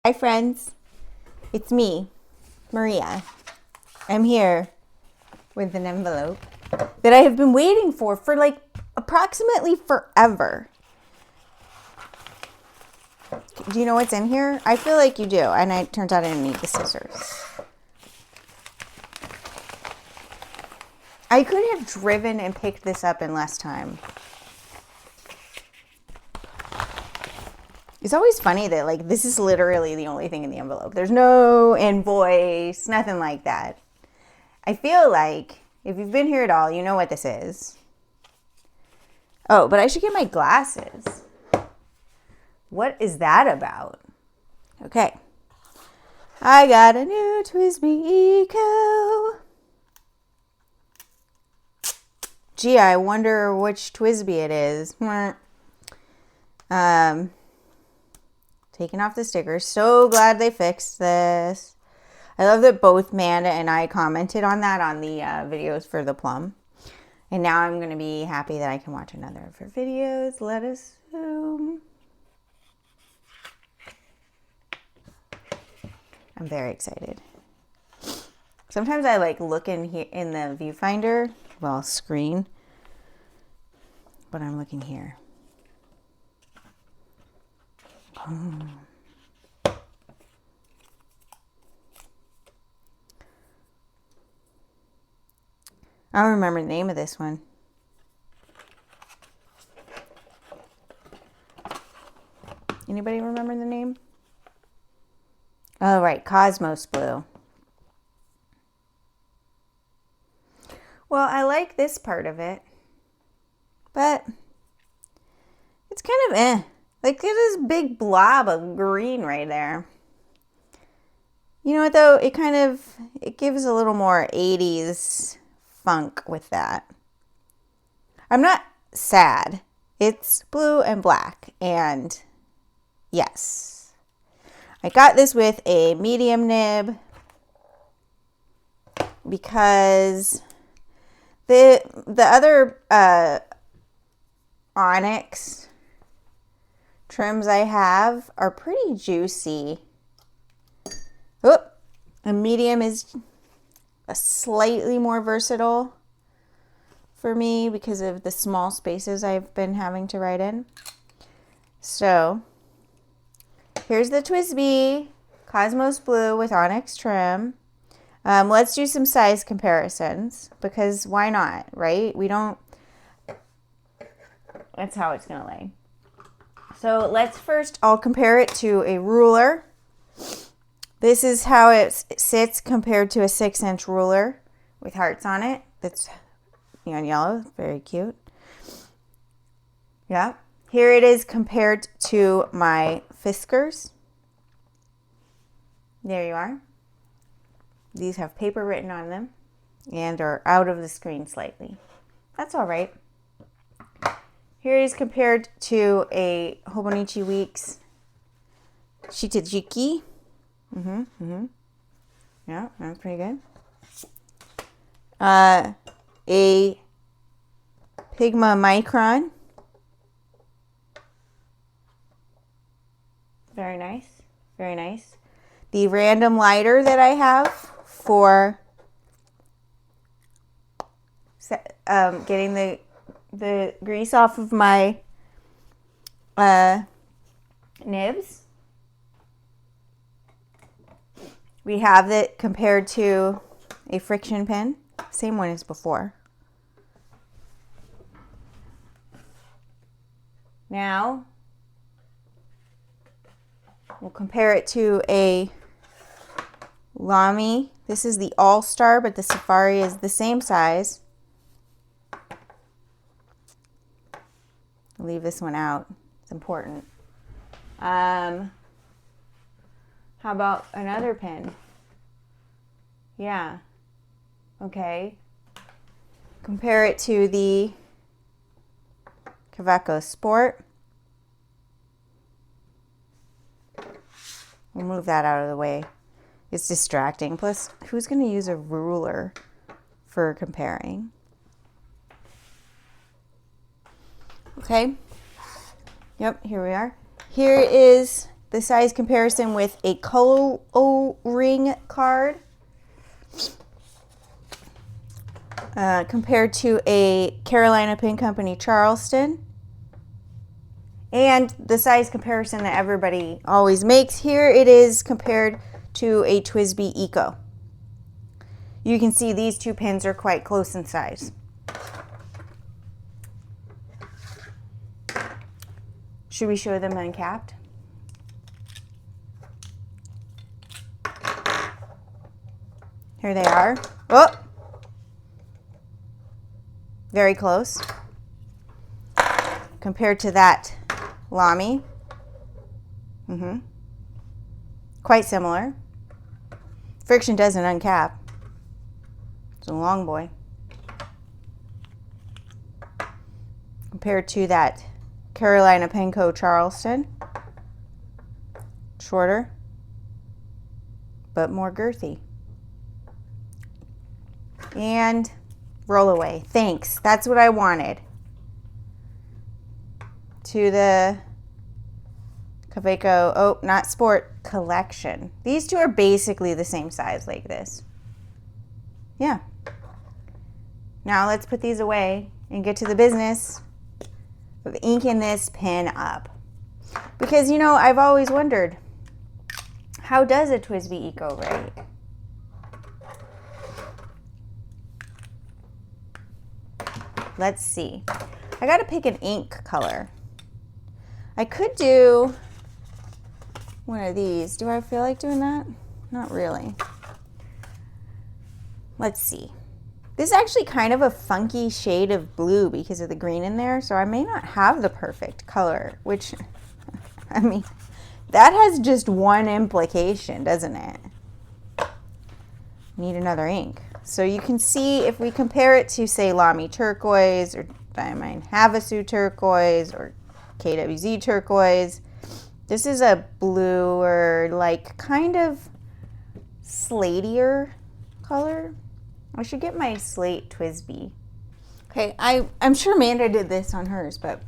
Hi friends, it's me, Maria. I'm here with an envelope that I have been waiting for like approximately forever. Do you know what's in here? I feel like you do, and it turns out I didn't need the scissors. I could have driven and picked this up in less time. It's always funny that like this is literally the only thing in the envelope. There's no invoice, nothing like that. I feel like if you've been here at all, you know what this is. Oh, but I should get my glasses. What is that about? Okay. I got a new TWSBI Eco. Gee, I wonder which TWSBI it is. Taking off the stickers. So glad they fixed this. I love that both Manda and I commented on that on the videos for the plum. And now I'm going to be happy that I can watch another of her videos. Let us zoom. I'm very excited. Sometimes I like look in here in the viewfinder, well, screen, but I'm looking here. I don't remember the name of this one. Anybody remember the name? Oh, right, Cosmos Blue. Well, I like this part of it, but it's kind of Like, there's this big blob of green right there. You know what, though? It gives a little more 80s funk with that. I'm not sad. It's blue and black, and yes. I got this with a medium nib because the other onyx trims I have are pretty juicy. Oop, a medium is a slightly more versatile for me because of the small spaces I've been having to write in. So here's the TWSBI Cosmos Blue with onyx trim. Let's do some size comparisons because why not, right? That's how it's going to lay. So I'll compare it to a ruler. This is how it sits compared to a 6-inch ruler with hearts on it. That's neon yellow, very cute. Yeah. Here it is compared to my Fiskars. There you are. These have paper written on them and are out of the screen slightly. That's all right. Here it is compared to a Hobonichi Weeks Shitajiki. Yeah, that's pretty good. A Pigma Micron. Very nice. Very nice. The random lighter that I have for getting the grease off of my nibs. We have it compared to a friction pin. Same one as before. Now, we'll compare it to a Lamy. This is the All-Star, but the Safari is the same size. I'll leave this one out. It's important. How about another pen? Yeah. Okay. Compare it to the Kaweco Sport. We'll move that out of the way. It's distracting. Plus, who's going to use a ruler for comparing? Okay. Yep, here we are. Here is the size comparison with a coloring card compared to a Carolina Pen Company Charleston. And the size comparison that everybody always makes, here it is compared to a TWSBI Eco. You can see these two pens are quite close in size. Should we show them uncapped? Here they are. Oh! Very close. Compared to that Lamy. Quite similar. Friction doesn't uncap. It's a long boy. Compared to that Carolina Pen Co. Charleston. Shorter, but more girthy. And roll away. Thanks. That's what I wanted. To the Kaweco, oh, not Sport, Collection. These two are basically the same size like this. Yeah. Now let's put these away and get to the business of inking this pen up. Because, you know, I've always wondered, how does a TWSBI Eco write? Let's see. I gotta pick an ink color. I could do one of these. Do I feel like doing that? Not really. Let's see. This is actually kind of a funky shade of blue because of the green in there, so I may not have the perfect color, which, I mean, that has just one implication, doesn't it? Need another ink. So you can see if we compare it to, say, Lamy Turquoise or Diamine Havasu Turquoise or KWZ Turquoise, this is a bluer, like kind of slatier color. I should get my slate TWSBI. Okay, I'm sure Amanda did this on hers, but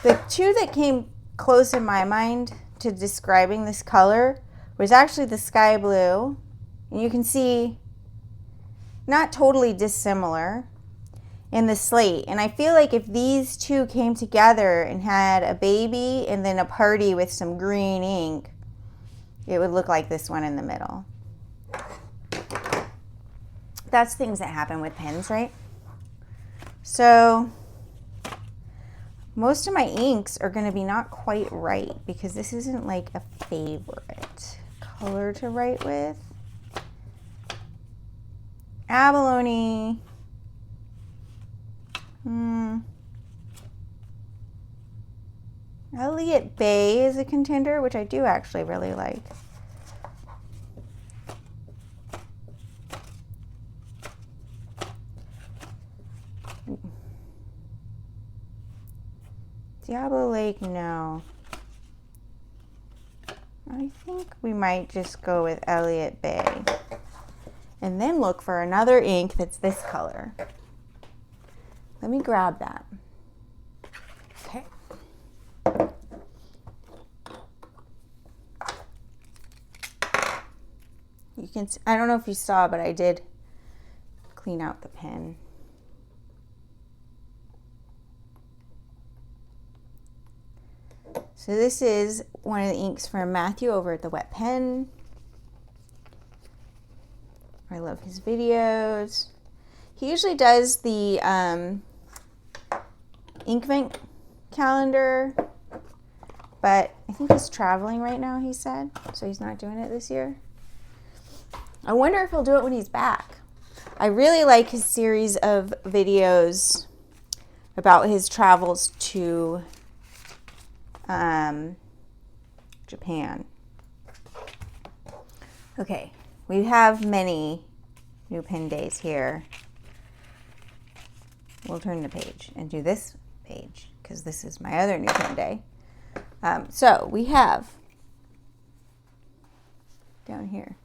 the two that came close in my mind to describing this color was actually the sky blue, and you can see not totally dissimilar, in the slate. And I feel like if these two came together and had a baby and then a party with some green ink, it would look like this one in the middle. That's things that happen with pens, right? So most of my inks are going to be not quite right because this isn't like a favorite color to write with. Abalone. Elliott Bay is a contender, which I do actually really like. Diablo Lake, no. I think we might just go with Elliott Bay. And then look for another ink that's this color. Let me grab that. Okay. You can, I don't know if you saw, but I did clean out the pen. So this is one of the inks from Matthew over at the Wet Pen. I love his videos. He usually does the Inkvent calendar, but I think he's traveling right now, he said, so he's not doing it this year. I wonder if he'll do it when he's back. I really like his series of videos about his travels to Japan. Okay, we have many new pen days here. We'll turn the page and do this page because this is my other new pen day. So we have down here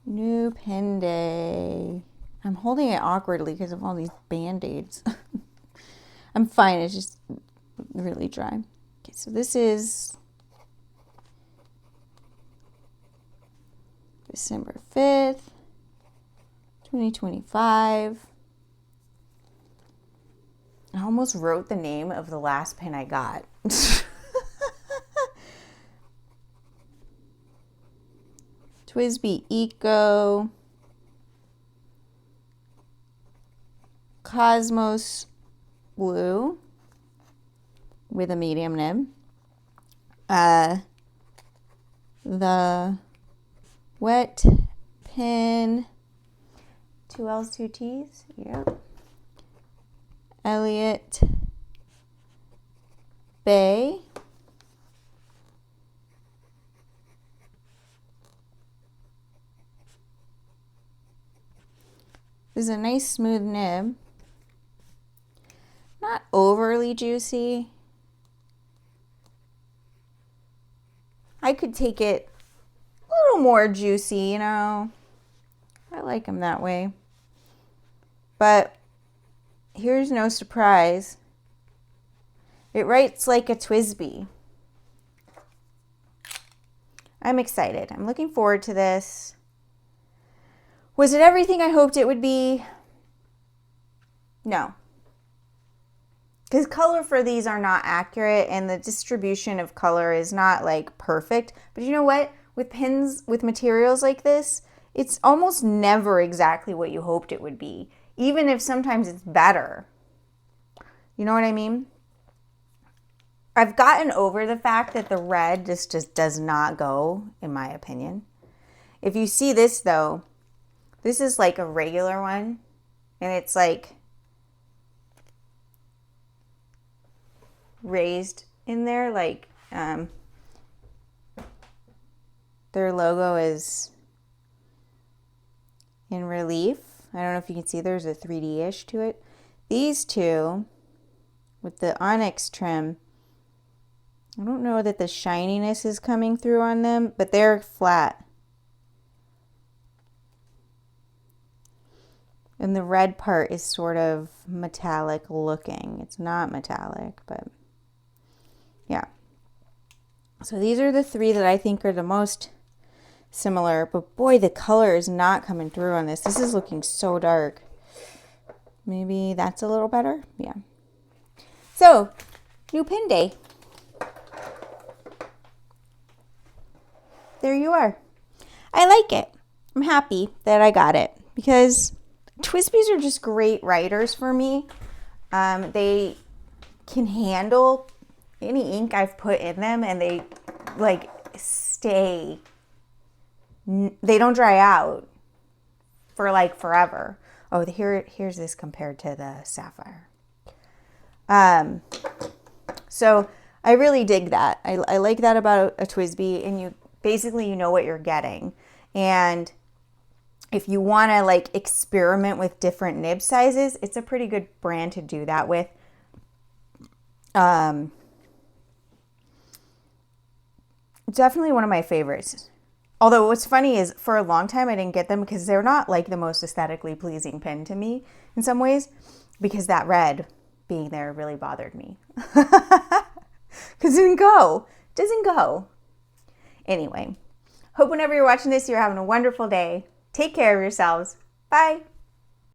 new pen day. I'm holding it awkwardly because of all these band-aids. I'm fine. It's just really dry. Okay, so this is December 5th, 2025. I almost wrote the name of the last pen I got. TWSBI Eco, Cosmos Blue with a medium nib. The Wet Pen, 2 L's, 2 T's, yep. Elliott Bay. This is a nice smooth nib. Not overly juicy. I could take it a little more juicy, you know. I like them that way. But here's no surprise. It writes like a TWSBI. I'm excited. I'm looking forward to this. Was it everything I hoped it would be? No. Because color for these are not accurate and the distribution of color is not like perfect. But you know what? With pens, with materials like this, it's almost never exactly what you hoped it would be. Even if sometimes it's better. You know what I mean? I've gotten over the fact that the red just does not go, in my opinion. If you see this though, this is like a regular one. And it's like raised in there, like their logo is in relief. I don't know if you can see there's a 3D-ish to it. These two with the onyx trim, I don't know that the shininess is coming through on them, but they're flat. And the red part is sort of metallic looking. It's not metallic, but yeah. So these are the three that I think are the most similar, but boy, the color is not coming through on this. This is looking so dark. Maybe that's a little better. Yeah. So, new pen day. There you are. I like it. I'm happy that I got it because TWSBIs are just great writers for me. They can handle any ink I've put in them and they like stay. They don't dry out for like forever. Oh, here's this compared to the Sapphire. So I really dig that. I like that about a TWSBI, and you basically know what you're getting. And if you want to like experiment with different nib sizes, it's a pretty good brand to do that with. Definitely one of my favorites. Although what's funny is for a long time I didn't get them because they're not like the most aesthetically pleasing pen to me in some ways, because that red being there really bothered me. Because it doesn't go. Anyway, hope whenever you're watching this, you're having a wonderful day. Take care of yourselves. Bye.